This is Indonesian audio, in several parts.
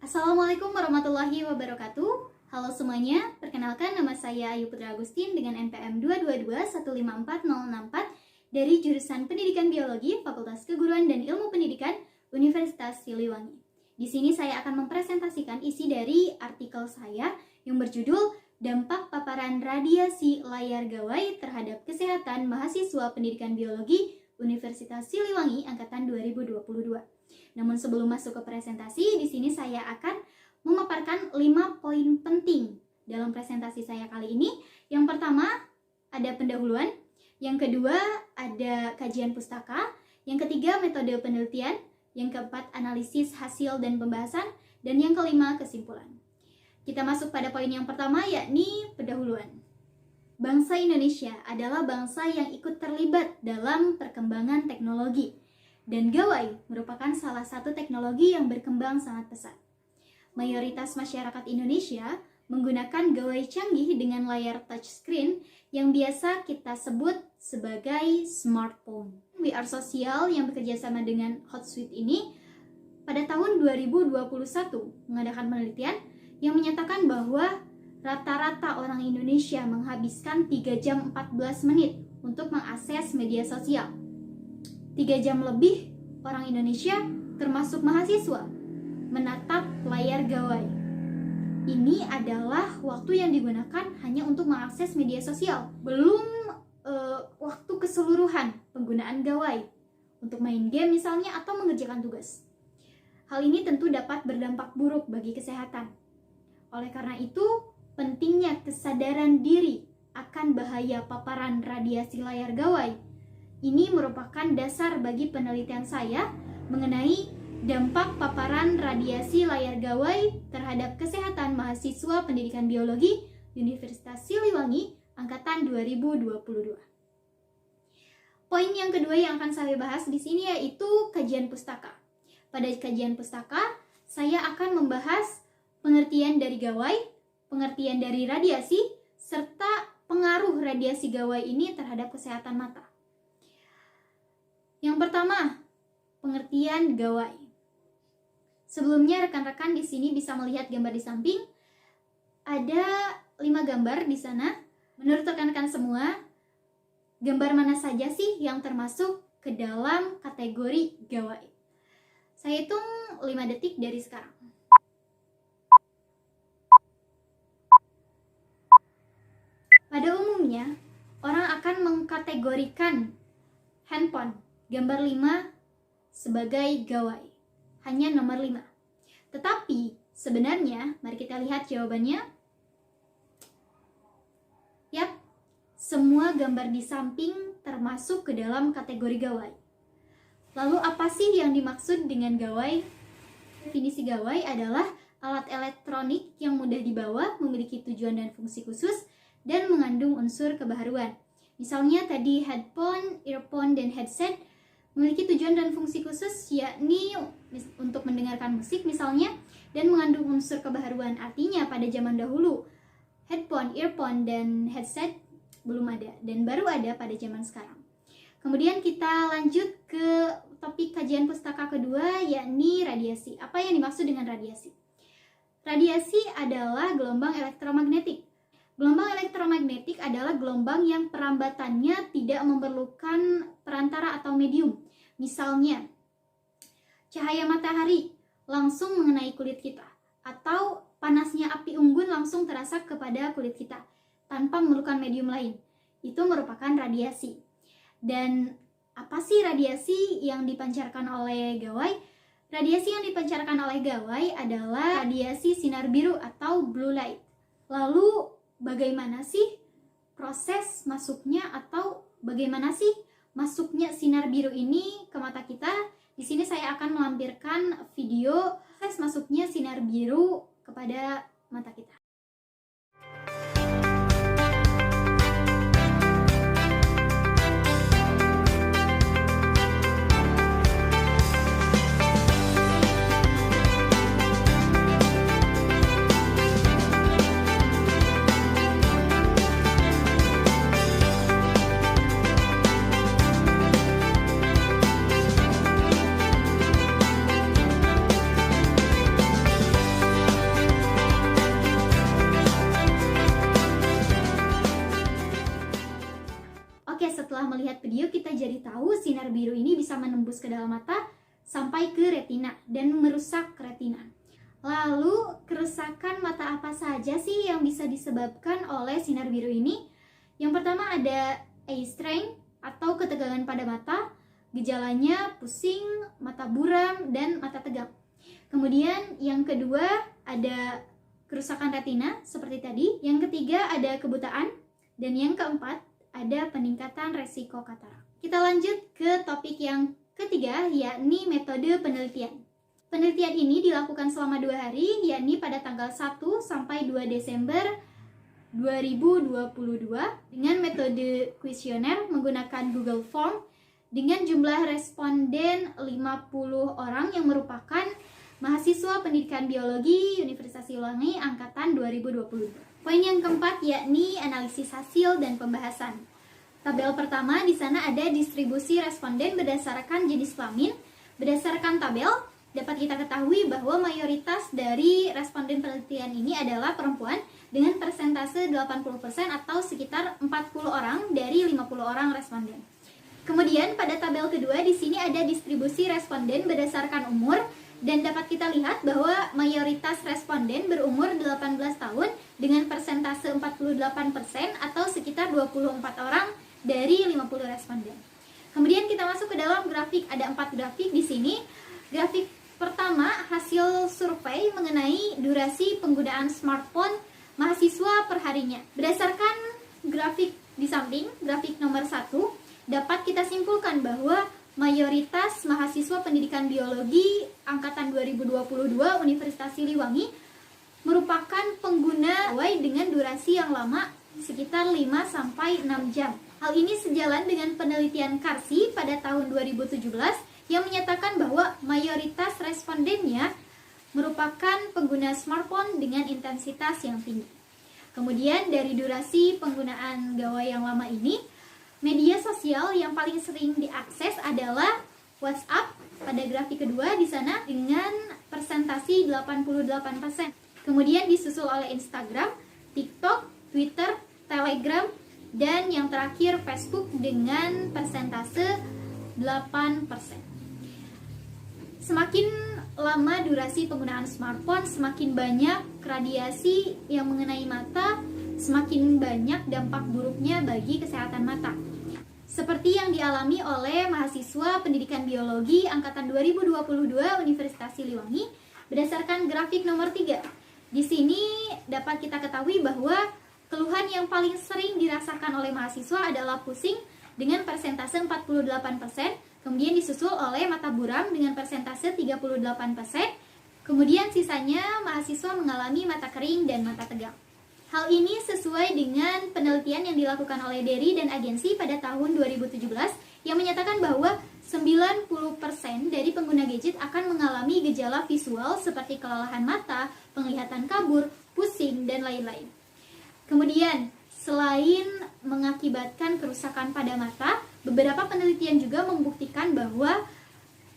Assalamualaikum warahmatullahi wabarakatuh. Halo semuanya, perkenalkan nama saya Ayu Putra Agustin dengan NPM 222154064 dari jurusan Pendidikan Biologi Fakultas Keguruan dan Ilmu Pendidikan Universitas Siliwangi. Di sini saya akan mempresentasikan isi dari artikel saya yang berjudul Dampak Paparan Radiasi Layar Gawai Terhadap Kesehatan Mahasiswa Pendidikan Biologi Universitas Siliwangi Angkatan 2022. Namun sebelum masuk ke presentasi, di sini saya akan memaparkan 5 poin penting dalam presentasi saya kali ini. Yang pertama, ada pendahuluan. Yang kedua, ada kajian pustaka. Yang ketiga, metode penelitian. Yang keempat, analisis hasil dan pembahasan. Dan yang kelima, kesimpulan. Kita masuk pada poin yang pertama, yakni pendahuluan. Bangsa Indonesia adalah bangsa yang ikut terlibat dalam perkembangan teknologi. Dan gawai merupakan salah satu teknologi yang berkembang sangat pesat. Mayoritas masyarakat Indonesia menggunakan gawai canggih dengan layar touchscreen yang biasa kita sebut sebagai smartphone. We Are Social yang bekerjasama dengan Hotsuite ini pada tahun 2021 mengadakan penelitian yang menyatakan bahwa rata-rata orang Indonesia menghabiskan 3 jam 14 menit untuk mengakses media sosial. 3 jam lebih orang Indonesia, termasuk mahasiswa, menatap layar gawai. Ini adalah waktu yang digunakan hanya untuk mengakses media sosial, belum waktu keseluruhan penggunaan gawai untuk main game misalnya atau mengerjakan tugas. Hal ini tentu dapat berdampak buruk bagi kesehatan. Oleh karena itu, pentingnya kesadaran diri akan bahaya paparan radiasi layar gawai. Ini merupakan dasar bagi penelitian saya mengenai dampak paparan radiasi layar gawai terhadap kesehatan mahasiswa pendidikan biologi Universitas Siliwangi Angkatan 2022. Poin yang kedua yang akan saya bahas di sini yaitu kajian pustaka. Pada kajian pustaka, saya akan membahas pengertian dari gawai, pengertian dari radiasi, serta pengaruh radiasi gawai ini terhadap kesehatan mata. Yang pertama, pengertian gawai. Sebelumnya rekan-rekan di sini bisa melihat gambar di samping. Ada 5 gambar di sana. Menurut rekan-rekan semua, gambar mana saja sih yang termasuk ke dalam kategori gawai? Saya hitung 5 detik dari sekarang. Pada umumnya, orang akan mengkategorikan handphone gambar 5 sebagai gawai, hanya nomor 5. Tetapi sebenarnya, mari kita lihat jawabannya. Yap, semua gambar di samping termasuk ke dalam kategori gawai. Lalu apa sih yang dimaksud dengan gawai? Definisi gawai adalah alat elektronik yang mudah dibawa, memiliki tujuan dan fungsi khusus, dan mengandung unsur kebaharuan. Misalnya tadi headphone, earphone, dan headset memiliki tujuan dan fungsi khusus, yakni untuk mendengarkan musik misalnya, dan mengandung unsur kebaharuan. Artinya pada zaman dahulu, headphone, earphone, dan headset belum ada, dan baru ada pada zaman sekarang. Kemudian kita lanjut ke topik kajian pustaka kedua, yakni radiasi. Apa yang dimaksud dengan radiasi? Radiasi adalah gelombang elektromagnetik. Gelombang elektromagnetik adalah gelombang yang perambatannya tidak memerlukan perantara atau medium. Misalnya, cahaya matahari langsung mengenai kulit kita, atau panasnya api unggun langsung terasa kepada kulit kita tanpa memerlukan medium lain. Itu merupakan radiasi. Dan apa sih radiasi yang dipancarkan oleh gawai? Radiasi yang dipancarkan oleh gawai adalah radiasi sinar biru atau blue light. Lalu bagaimana sih proses masuknya atau bagaimana sih masuknya sinar biru ini ke mata kita? Di sini saya akan melampirkan video proses masuknya sinar biru kepada mata kita. video kita jadi tahu sinar biru ini bisa menembus ke dalam mata sampai ke retina dan merusak retina. Lalu, kerusakan mata apa saja sih yang bisa disebabkan oleh sinar biru ini? Yang pertama ada eye strain atau ketegangan pada mata. Gejalanya pusing, mata buram, dan mata tegang. Kemudian yang kedua ada kerusakan retina seperti tadi. Yang ketiga ada kebutaan. Dan yang keempat ada peningkatan resiko katarak. Kita lanjut ke topik yang ketiga, yakni metode penelitian. Penelitian ini dilakukan selama 2 hari, yakni pada tanggal 1 sampai 2 Desember 2022 dengan metode kuesioner menggunakan Google Form dengan jumlah responden 50 orang yang merupakan mahasiswa pendidikan biologi Universitas Siliwangi angkatan 2022. Poin yang keempat yakni analisis hasil dan pembahasan. Tabel pertama di sana ada distribusi responden berdasarkan jenis kelamin. Berdasarkan tabel dapat kita ketahui bahwa mayoritas dari responden penelitian ini adalah perempuan dengan persentase 80% atau sekitar 40 orang dari 50 orang responden. Kemudian pada tabel kedua di sini ada distribusi responden berdasarkan umur dan dapat kita lihat bahwa mayoritas responden berumur 18 tahun dengan persentase 48% atau sekitar 24 orang dari 50 responden. Kemudian kita masuk ke dalam grafik, ada 4 grafik di sini. Grafik pertama, hasil survei mengenai durasi penggunaan smartphone mahasiswa per harinya. Berdasarkan grafik di samping, grafik nomor 1, dapat kita simpulkan bahwa mayoritas mahasiswa pendidikan biologi angkatan 2022 Universitas Siliwangi merupakan pengguna gawai dengan durasi yang lama sekitar 5-6 jam. Hal ini sejalan dengan penelitian Karsi pada tahun 2017 yang menyatakan bahwa mayoritas respondennya merupakan pengguna smartphone dengan intensitas yang tinggi. Kemudian dari durasi penggunaan gawai yang lama ini, media sosial yang paling sering diakses adalah WhatsApp pada grafik kedua di sana dengan persentasi 88%. Kemudian disusul oleh Instagram, TikTok, Twitter, Telegram, dan yang terakhir Facebook dengan persentase 8%. Semakin lama durasi penggunaan smartphone, semakin banyak radiasi yang mengenai mata, semakin banyak dampak buruknya bagi kesehatan mata. Seperti yang dialami oleh mahasiswa pendidikan biologi angkatan 2022 Universitas Siliwangi berdasarkan grafik nomor 3. Di sini dapat kita ketahui bahwa keluhan yang paling sering dirasakan oleh mahasiswa adalah pusing dengan persentase 48%, kemudian disusul oleh mata buram dengan persentase 38%, kemudian sisanya mahasiswa mengalami mata kering dan mata tegang. Hal ini sesuai dengan penelitian yang dilakukan oleh DERI dan agensi pada tahun 2017 yang menyatakan bahwa 90% dari pengguna gadget akan mengalami gejala visual seperti kelelahan mata, penglihatan kabur, pusing, dan lain-lain. Kemudian, selain mengakibatkan kerusakan pada mata, beberapa penelitian juga membuktikan bahwa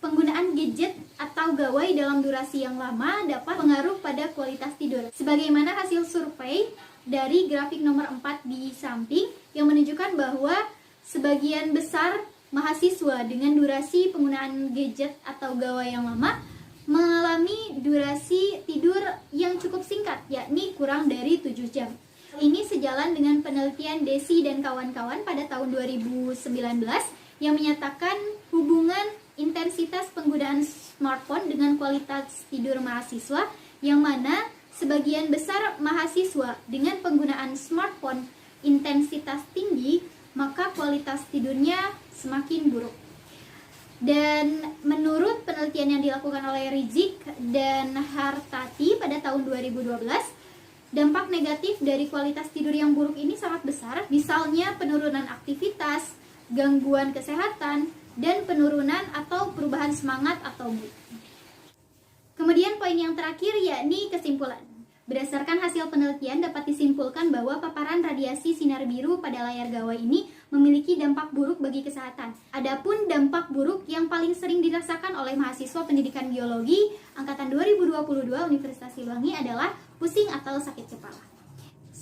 penggunaan gadget atau gawai dalam durasi yang lama dapat mengaruh pada kualitas tidur. Sebagaimana hasil survei dari grafik nomor 4 di samping yang menunjukkan bahwa sebagian besar mahasiswa dengan durasi penggunaan gadget atau gawai yang lama mengalami durasi tidur yang cukup singkat, yakni kurang dari 7 jam. Ini sejalan dengan penelitian Desi dan kawan-kawan pada tahun 2019 yang menyatakan hubungan intensitas penggunaan smartphone dengan kualitas tidur mahasiswa, yang mana sebagian besar mahasiswa dengan penggunaan smartphone intensitas tinggi, maka kualitas tidurnya semakin buruk. Dan menurut penelitian yang dilakukan oleh Rizik dan Hartati pada tahun 2012, dampak negatif dari kualitas tidur yang buruk ini sangat besar, misalnya penurunan aktivitas, gangguan kesehatan, dan penurunan atau perubahan semangat atau mood. Kemudian poin yang terakhir yakni kesimpulan. Berdasarkan hasil penelitian dapat disimpulkan bahwa paparan radiasi sinar biru pada layar gawai ini memiliki dampak buruk bagi kesehatan. Adapun dampak buruk yang paling sering dirasakan oleh mahasiswa pendidikan biologi angkatan 2022 Universitas Siliwangi adalah pusing atau sakit kepala.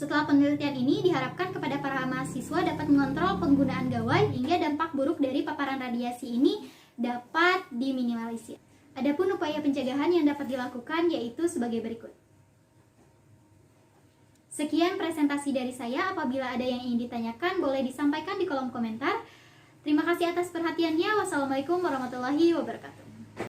Setelah penelitian ini diharapkan kepada para mahasiswa dapat mengontrol penggunaan gawai hingga dampak buruk dari paparan radiasi ini dapat diminimalisir. Adapun upaya pencegahan yang dapat dilakukan yaitu sebagai berikut. Sekian presentasi dari saya. Apabila ada yang ingin ditanyakan, boleh disampaikan di kolom komentar. Terima kasih atas perhatiannya. Wassalamualaikum warahmatullahi wabarakatuh.